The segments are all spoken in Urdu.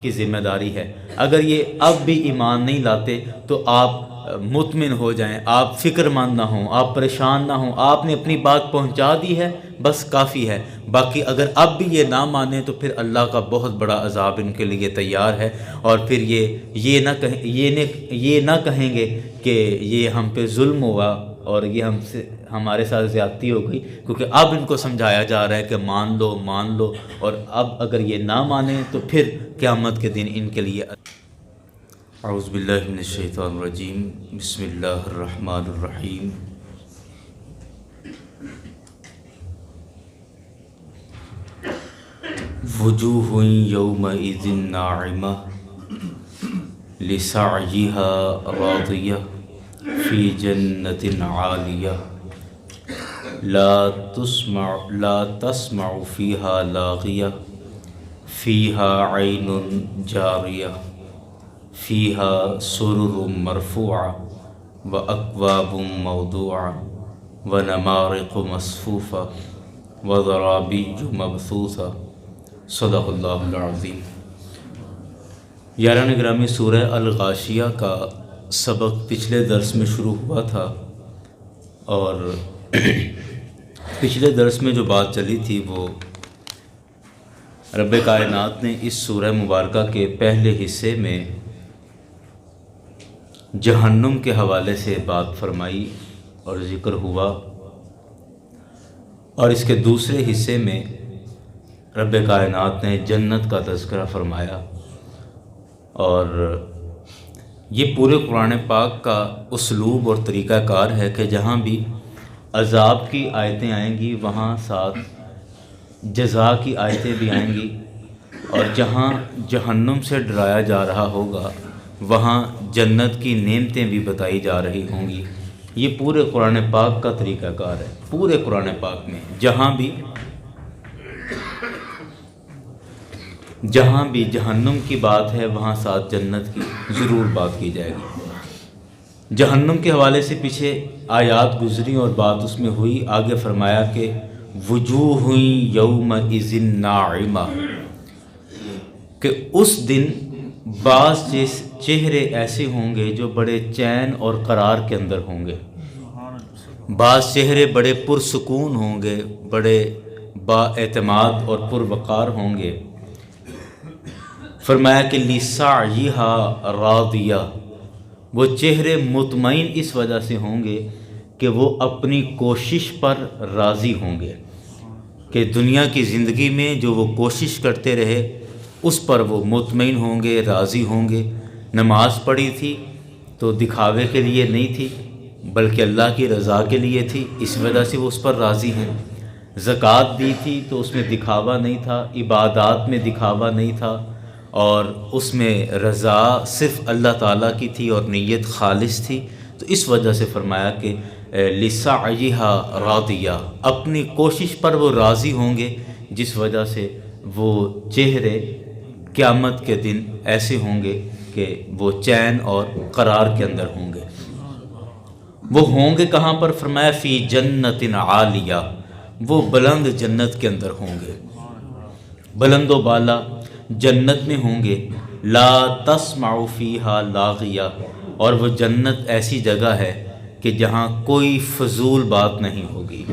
کی ذمہ داری ہے۔ اگر یہ اب بھی ایمان نہیں لاتے تو آپ مطمئن ہو جائیں، آپ فکر مند نہ ہوں، آپ پریشان نہ ہوں، آپ نے اپنی بات پہنچا دی ہے، بس کافی ہے۔ باقی اگر اب بھی یہ نہ مانیں تو پھر اللہ کا بہت بڑا عذاب ان کے لیے تیار ہے، اور پھر یہ نہ کہیں گے کہ یہ ہم پہ ظلم ہوا اور یہ ہمارے ساتھ زیادتی ہو گئی، کیونکہ اب ان کو سمجھایا جا رہا ہے کہ مان لو، اور اب اگر یہ نہ مانیں تو پھر قیامت کے دن ان کے لیے۔ اعوذ باللہ من الشیطان الرجیم، بسم اللہ الرحمن الرحیم۔ وجوہ یومئذ ناعمہ لسعیہا راضیہ فی جنت عالیہ لا تسمع فیہا لاغیہ فیہا عین جاریہ فیہا سرر مرفوعہ واکواب موضوعہ ونمارق مصفوفہ وزرابی مبثوثہ۔ صدق اللہ العظیم۔ یاران گرامی، سورہ الغاشیہ کا سبق پچھلے درس میں شروع ہوا تھا، اور پچھلے درس میں جو بات چلی تھی وہ رب کائنات نے اس سورہ مبارکہ کے پہلے حصے میں جہنم کے حوالے سے بات فرمائی اور ذکر ہوا، اور اس کے دوسرے حصے میں رب کائنات نے جنت کا تذکرہ فرمایا۔ اور یہ پورے قرآن پاک کا اسلوب اور طریقہ کار ہے کہ جہاں بھی عذاب کی آیتیں آئیں گی وہاں ساتھ جزا کی آیتیں بھی آئیں گی، اور جہاں جہنم سے ڈرایا جا رہا ہوگا وہاں جنت کی نعمتیں بھی بتائی جا رہی ہوں گی۔ یہ پورے قرآن پاک کا طریقہ کار ہے۔ پورے قرآن پاک میں جہاں بھی جہنم کی بات ہے وہاں ساتھ جنت کی ضرور بات کی جائے گی۔ جہنم کے حوالے سے پیچھے آیات گزری اور بات اس میں ہوئی۔ آگے فرمایا کہ وجوہ یومئذ ناعمہ، کہ اس دن بعض چہرے ایسے ہوں گے جو بڑے چین اور قرار کے اندر ہوں گے، بعض چہرے بڑے پرسکون ہوں گے، بڑے با اعتماد اور پروقار ہوں گے۔ فرمایا کہ لسعیہا راضیہ، وہ چہرے مطمئن اس وجہ سے ہوں گے کہ وہ اپنی کوشش پر راضی ہوں گے، کہ دنیا کی زندگی میں جو وہ کوشش کرتے رہے اس پر وہ مطمئن ہوں گے، راضی ہوں گے۔ نماز پڑھی تھی تو دکھاوے کے لیے نہیں تھی بلکہ اللہ کی رضا کے لیے تھی، اس وجہ سے وہ اس پر راضی ہیں۔ زکوٰۃ دی تھی تو اس میں دکھاوا نہیں تھا، عبادات میں دکھاوا نہیں تھا، اور اس میں رضا صرف اللہ تعالیٰ کی تھی اور نیت خالص تھی، تو اس وجہ سے فرمایا کہ لسعیہا راضیہ، اپنی کوشش پر وہ راضی ہوں گے، جس وجہ سے وہ چہرے قیامت کے دن ایسے ہوں گے کہ وہ چین اور قرار کے اندر ہوں گے۔ وہ ہوں گے کہاں پر؟ فرمایا فی جنت عالیہ، وہ بلند جنت کے اندر ہوں گے، بلند و بالا جنت میں ہوں گے۔ لا تسمع فیہا لاغیہ، اور وہ جنت ایسی جگہ ہے کہ جہاں کوئی فضول بات نہیں ہوگی۔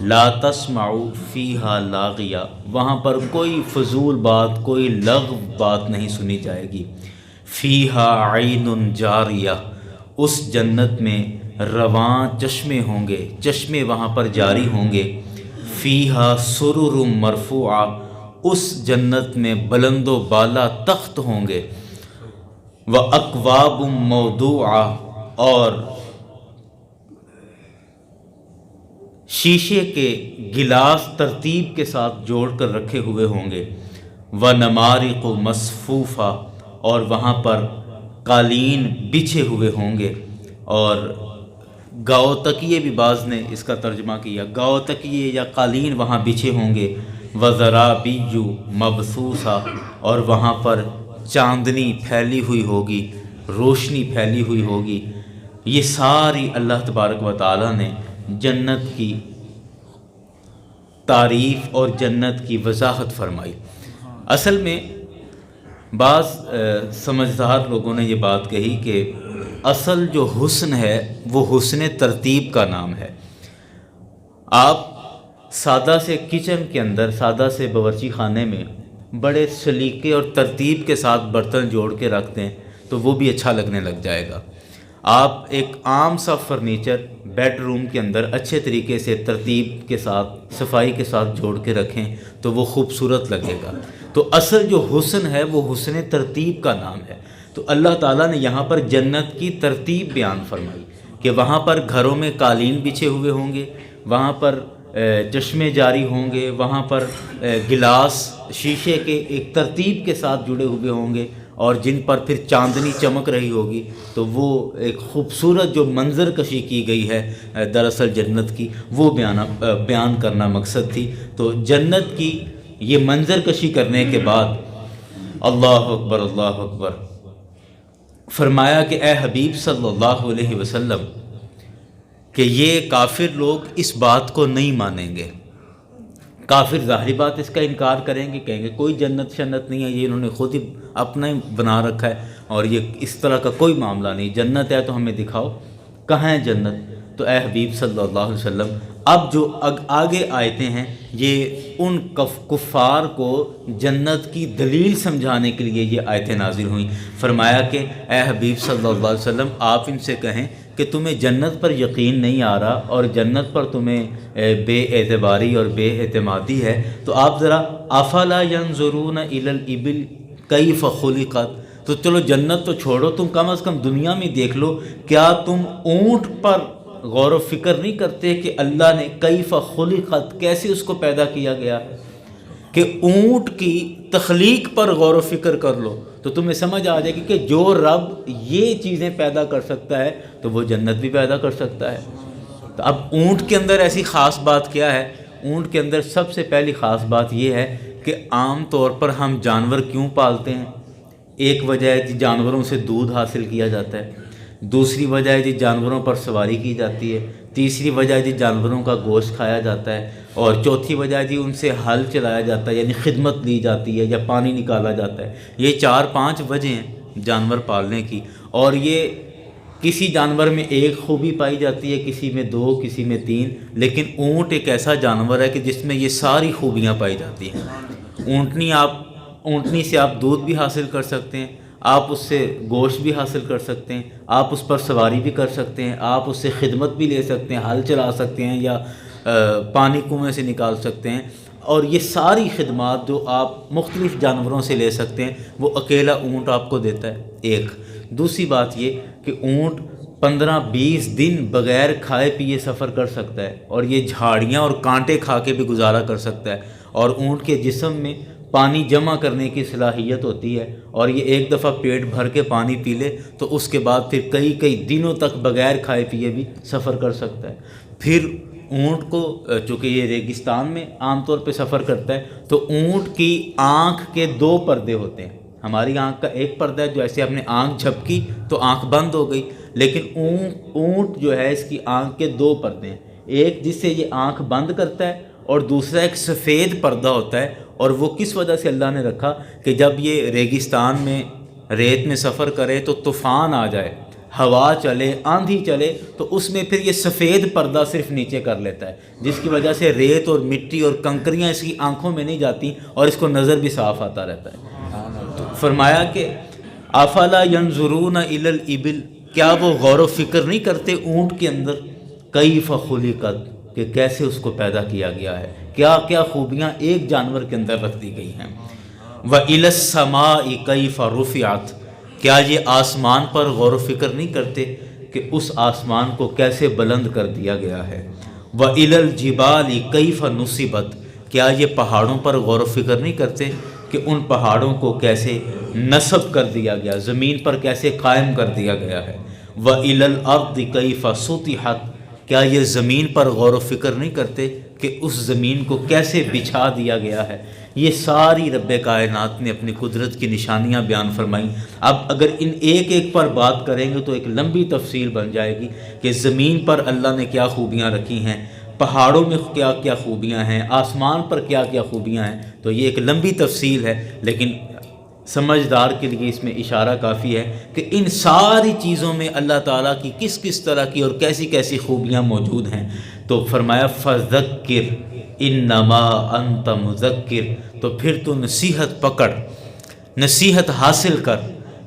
لا تسمع فیہا لاغیہ، وہاں پر کوئی فضول بات، کوئی لغو بات نہیں سنی جائے گی۔ فیہا عین جاریہ، اس جنت میں رواں چشمے ہوں گے، چشمے وہاں پر جاری ہوں گے۔ فیہا سرر مرفوعہ، اس جنت میں بلند و بالا تخت ہوں گے۔ واکواب موضوعہ، اور شیشے کے گلاس ترتیب کے ساتھ جوڑ کر رکھے ہوئے ہوں گے۔ ونمارق مصفوفہ، اور وہاں پر قالین بچھے ہوئے ہوں گے، اور گاؤ تکیے بھی بعض نے اس کا ترجمہ کیا، گاؤ تکیے یا قالین وہاں بچھے ہوں گے۔ وزرابی مبثوثہ، اور وہاں پر چاندنی پھیلی ہوئی ہوگی، روشنی پھیلی ہوئی ہوگی۔ یہ ساری اللہ تبارک و تعالیٰ نے جنت کی تعریف اور جنت کی وضاحت فرمائی۔ اصل میں بعض سمجھدار لوگوں نے یہ بات کہی کہ اصل جو حسن ہے وہ حسن ترتیب کا نام ہے۔ آپ سادہ سے کچن کے اندر، سادہ سے باورچی خانے میں بڑے سلیقے اور ترتیب کے ساتھ برتن جوڑ کے رکھ دیں تو وہ بھی اچھا لگنے لگ جائے گا۔ آپ ایک عام سا فرنیچر بیڈ روم کے اندر اچھے طریقے سے ترتیب کے ساتھ، صفائی کے ساتھ جوڑ کے رکھیں تو وہ خوبصورت لگے گا۔ تو اصل جو حسن ہے وہ حسن ترتیب کا نام ہے۔ تو اللہ تعالیٰ نے یہاں پر جنت کی ترتیب بیان فرمائی کہ وہاں پر گھروں میں قالین بچھے ہوئے ہوں گے، وہاں پر چشمے جاری ہوں گے، وہاں پر گلاس شیشے کے ایک ترتیب کے ساتھ جڑے ہوئے ہوں گے، اور جن پر پھر چاندنی چمک رہی ہوگی۔ تو وہ ایک خوبصورت جو منظر کشی کی گئی ہے دراصل جنت کی، وہ بیان کرنا مقصد تھی۔ تو جنت کی یہ منظر کشی کرنے کے بعد اللہ اکبر اللہ اکبر فرمایا کہ اے حبیب صلی اللہ علیہ وسلم کہ یہ کافر لوگ اس بات کو نہیں مانیں گے۔ کافر ظاہری بات اس کا انکار کریں گے، کہیں گے کوئی جنت شنت نہیں ہے، یہ انہوں نے خود ہی اپنا ہی بنا رکھا ہے، اور یہ اس طرح کا کوئی معاملہ نہیں، جنت ہے تو ہمیں دکھاؤ کہاں ہے جنت۔ تو اے حبیب صلی اللہ علیہ وسلم اب جو آگے آیتیں ہیں یہ ان کفار کو جنت کی دلیل سمجھانے کے لیے یہ آیتیں نازل ہوئیں۔ فرمایا کہ اے حبیب صلی اللہ علیہ وسلم آپ ان سے کہیں کہ تمہیں جنت پر یقین نہیں آ رہا اور جنت پر تمہیں بے اعتباری اور بے اعتمادی ہے، تو آپ ذرا افلا ینظرون الی الابل کیف خلقت، تو چلو جنت تو چھوڑو، تم کم از کم دنیا میں دیکھ لو، کیا تم اونٹ پر غور و فکر نہیں کرتے کہ اللہ نے کیف خلقت کیسے اس کو پیدا کیا گیا، کہ اونٹ کی تخلیق پر غور و فکر کر لو تو تمہیں سمجھ آ جائے گی کہ جو رب یہ چیزیں پیدا کر سکتا ہے تو وہ جنت بھی پیدا کر سکتا ہے۔ تو اب اونٹ کے اندر ایسی خاص بات کیا ہے؟ اونٹ کے اندر سب سے پہلی خاص بات یہ ہے کہ عام طور پر ہم جانور کیوں پالتے ہیں؟ ایک وجہ ہے کہ جانوروں سے دودھ حاصل کیا جاتا ہے، دوسری وجہ ہے جی جانوروں پر سواری کی جاتی ہے، تیسری وجہ ہے جی جانوروں کا گوشت کھایا جاتا ہے، اور چوتھی وجہ ہے جی ان سے ہل چلایا جاتا ہے، یعنی خدمت لی جاتی ہے یا پانی نکالا جاتا ہے۔ یہ 4-5 وجہ ہیں جانور پالنے کی، اور یہ کسی جانور میں ایک خوبی پائی جاتی ہے، کسی میں 2، کسی میں 3، لیکن اونٹ ایک ایسا جانور ہے کہ جس میں یہ ساری خوبیاں پائی جاتی ہیں۔ اونٹنی سے آپ دودھ بھی حاصل کر سکتے ہیں، آپ اس سے گوشت بھی حاصل کر سکتے ہیں، آپ اس پر سواری بھی کر سکتے ہیں، آپ اس سے خدمت بھی لے سکتے ہیں، ہل چلا سکتے ہیں یا پانی کنویں سے نکال سکتے ہیں، اور یہ ساری خدمات جو آپ مختلف جانوروں سے لے سکتے ہیں وہ اکیلا اونٹ آپ کو دیتا ہے۔ ایک دوسری بات یہ کہ اونٹ 15-20 دن بغیر کھائے پیے سفر کر سکتا ہے، اور یہ جھاڑیاں اور کانٹے کھا کے بھی گزارا کر سکتا ہے، اور اونٹ کے جسم میں پانی جمع کرنے کی صلاحیت ہوتی ہے، اور یہ ایک دفعہ پیٹ بھر کے پانی پی لے تو اس کے بعد پھر کئی دنوں تک بغیر کھائے پیے بھی سفر کر سکتا ہے۔ پھر اونٹ کو چونکہ یہ ریگستان میں عام طور پہ سفر کرتا ہے تو اونٹ کی آنکھ کے 2 پردے ہوتے ہیں۔ ہماری آنکھ کا ایک پردہ ہے، جو ایسے اپنے آنکھ جھپکی تو آنکھ بند ہو گئی، لیکن اونٹ جو ہے اس کی آنکھ کے 2 پردے ہیں، ایک جس سے یہ آنکھ بند کرتا ہے اور دوسرا ایک سفید پردہ ہوتا ہے، اور وہ کس وجہ سے اللہ نے رکھا کہ جب یہ ریگستان میں ریت میں سفر کرے تو طوفان آ جائے، ہوا چلے، آندھی چلے، تو اس میں پھر یہ سفید پردہ صرف نیچے کر لیتا ہے، جس کی وجہ سے ریت اور مٹی اور کنکریاں اس کی آنکھوں میں نہیں جاتی اور اس کو نظر بھی صاف آتا رہتا ہے۔ تو فرمایا کہ افلا ینظرون الی الابل، کیا وہ غور و فکر نہیں کرتے اونٹ کے اندر کیف خلقت، کہ کیسے اس کو پیدا کیا گیا ہے، کیا کیا خوبیاں ایک جانور کے اندر رکھ دی گئی ہیں۔ وَإِلَى السَّمَاءِ كَيْفَ رُفِعَتْ، کیا یہ آسمان پر غور و فکر نہیں کرتے کہ اس آسمان کو کیسے بلند کر دیا گیا ہے۔ وَإِلَى الْجِبَالِ كَيْفَ نُصِبَتْ، کیا یہ پہاڑوں پر غور و فکر نہیں کرتے کہ ان پہاڑوں کو کیسے نصب کر دیا گیا، زمین پر کیسے قائم کر دیا گیا ہے۔ وَإِلَى الْأَرْضِ كَيْفَ سُطِحَتْ، کیا یہ زمین پر غور و فکر نہیں کرتے کہ اس زمین کو کیسے بچھا دیا گیا ہے۔ یہ ساری رب کائنات نے اپنی قدرت کی نشانیاں بیان فرمائیں۔ اب اگر ان ایک پر بات کریں گے تو ایک لمبی تفصیل بن جائے گی کہ زمین پر اللہ نے کیا خوبیاں رکھی ہیں، پہاڑوں میں کیا کیا خوبیاں ہیں، آسمان پر کیا کیا خوبیاں ہیں، تو یہ ایک لمبی تفصیل ہے، لیکن سمجھدار کے لیے اس میں اشارہ کافی ہے کہ ان ساری چیزوں میں اللہ تعالیٰ کی کس کس طرح کی اور کیسی کیسی خوبیاں موجود ہیں۔ تو فرمایا فذکر انما انت مذکر، تو پھر تو نصیحت پکڑ، نصیحت حاصل کر۔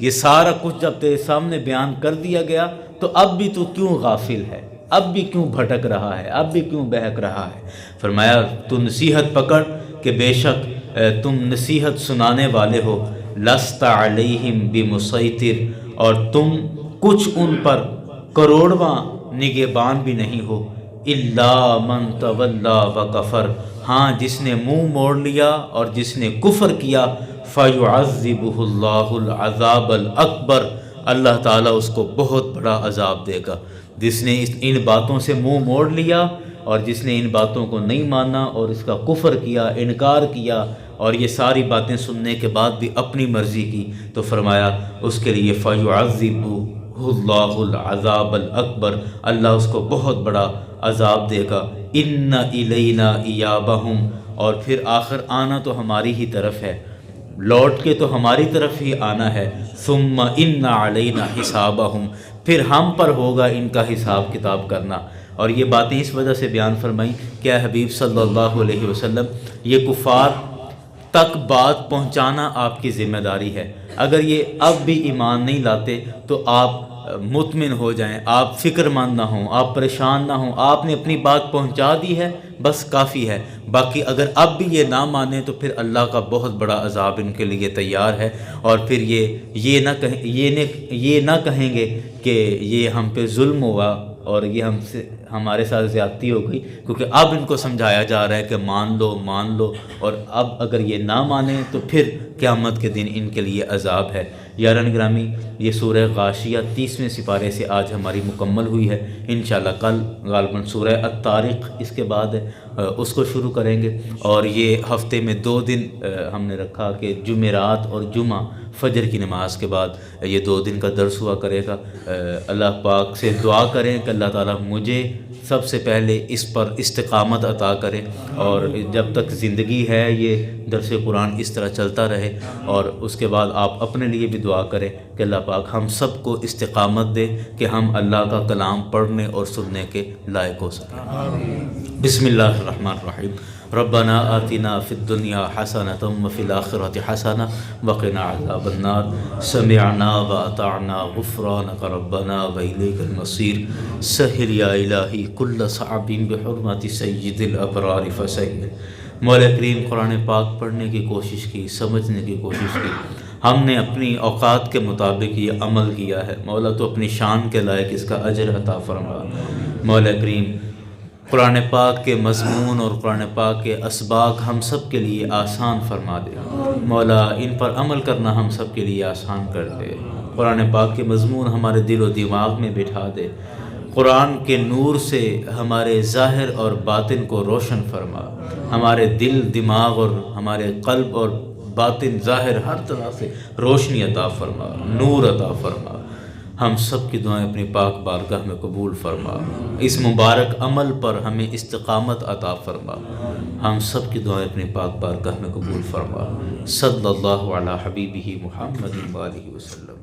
یہ سارا کچھ جب تیرے سامنے بیان کر دیا گیا تو اب بھی تو کیوں غافل ہے، اب بھی کیوں بھٹک رہا ہے، اب بھی کیوں بہک رہا ہے؟ فرمایا تو نصیحت پکڑ کہ بے شک تم نصیحت سنانے والے ہو، لست علیہم بمسیطر، اور تم کچھ ان پر کروڑواں نگہبان بھی نہیں ہو، الا من تولی وکفر، ہاں جس نے منہ موڑ لیا اور جس نے کفر کیا، فیعذبہ اللہ العذاب الاکبر، اللہ تعالیٰ اس کو بہت بڑا عذاب دے گا۔ جس نے ان باتوں سے منہ موڑ لیا اور جس نے ان باتوں کو نہیں مانا اور اس کا کفر کیا، انکار کیا، اور یہ ساری باتیں سننے کے بعد بھی اپنی مرضی کی، تو فرمایا اس کے لیے فَيُعَذِّبُهُ اللَّهُ الْعَذَابَ الْأَكْبَرَ، اللہ اس کو بہت بڑا عذاب دے گا۔ إِنَّ إِلَيْنَا إِيَابَهُمْ، اور پھر آخر آنا تو ہماری ہی طرف ہے، لوٹ کے تو ہماری طرف ہی آنا ہے۔ ثُمَّ إِنَّ عَلَيْنَا حِسَابَهُمْ، پھر ہم پر ہوگا ان کا حساب کتاب کرنا۔ اور یہ باتیں اس وجہ سے بیان فرمائیں کہ اے حبیب صلی اللہ علیہ وسلم، یہ کفار تک بات پہنچانا آپ کی ذمہ داری ہے۔ اگر یہ اب بھی ایمان نہیں لاتے تو آپ مطمئن ہو جائیں، آپ فکر مند نہ ہوں، آپ پریشان نہ ہوں، آپ نے اپنی بات پہنچا دی ہے، بس کافی ہے۔ باقی اگر اب بھی یہ نہ مانیں تو پھر اللہ کا بہت بڑا عذاب ان کے لیے تیار ہے، اور پھر یہ نہ کہیں گے کہ یہ ہم پہ ظلم ہوا اور یہ ہمارے ساتھ زیادتی ہو گئی، کیونکہ اب ان کو سمجھایا جا رہا ہے کہ مان لو، اور اب اگر یہ نہ مانیں تو پھر قیامت کے دن ان کے لیے عذاب ہے۔ یاران گرامی، یہ سورہ غاشیہ 30ویں سپارے سے آج ہماری مکمل ہوئی ہے۔ انشاءاللہ کل غالباً سورہ الطارق اس کے بعد ہے، اس کو شروع کریں گے، اور یہ ہفتے میں 2 دن ہم نے رکھا کہ جمعرات اور جمعہ فجر کی نماز کے بعد یہ 2 دن کا درس ہوا کرے گا۔ اللہ پاک سے دعا کریں کہ اللہ تعالیٰ مجھے سب سے پہلے اس پر استقامت عطا کرے، اور جب تک زندگی ہے یہ درس قرآن اس طرح چلتا رہے، اور اس کے بعد آپ اپنے لیے بھی دعا کریں کہ اللہ پاک ہم سب کو استقامت دے کہ ہم اللہ کا کلام پڑھنے اور سننے کے لائق ہو سکیں۔ بسم اللہ الرحمن الرحیم۔ ربنا آتنا فی الدنیا حسنۃ وفی الآخرۃ حسنۃ وقنا عذاب النار، سمعنا واطعنا غفرانک ربنا وإلیک المصیر، سہل یا الہی کل صعب بحرمت سید الابرار فسہل۔ مولا کریم، قرآن پاک پڑھنے کی کوشش کی، سمجھنے کی کوشش کی، ہم نے اپنی اوقات کے مطابق یہ عمل کیا ہے، مولا تو اپنی شان کے لائق اس کا اجر عطا فرما۔ مولا کریم، قرآن پاک کے مضمون اور قرآن پاک کے اسباق ہم سب کے لیے آسان فرما دے، مولا ان پر عمل کرنا ہم سب کے لیے آسان کر دے۔ قرآن پاک کے مضمون ہمارے دل و دماغ میں بٹھا دے، قرآن کے نور سے ہمارے ظاہر اور باطن کو روشن فرما، ہمارے دل، دماغ اور ہمارے قلب اور باطن، ظاہر، ہر طرح سے روشنی عطا فرما، نور عطا فرما۔ ہم سب کی دعائیں اپنی پاک بارگاہ میں قبول فرما، اس مبارک عمل پر ہمیں استقامت عطا فرما، ہم سب کی دعائیں اپنی پاک بارگاہ میں قبول فرما۔ صلی اللہ علی حبیبہ محمد وآلہ وسلم۔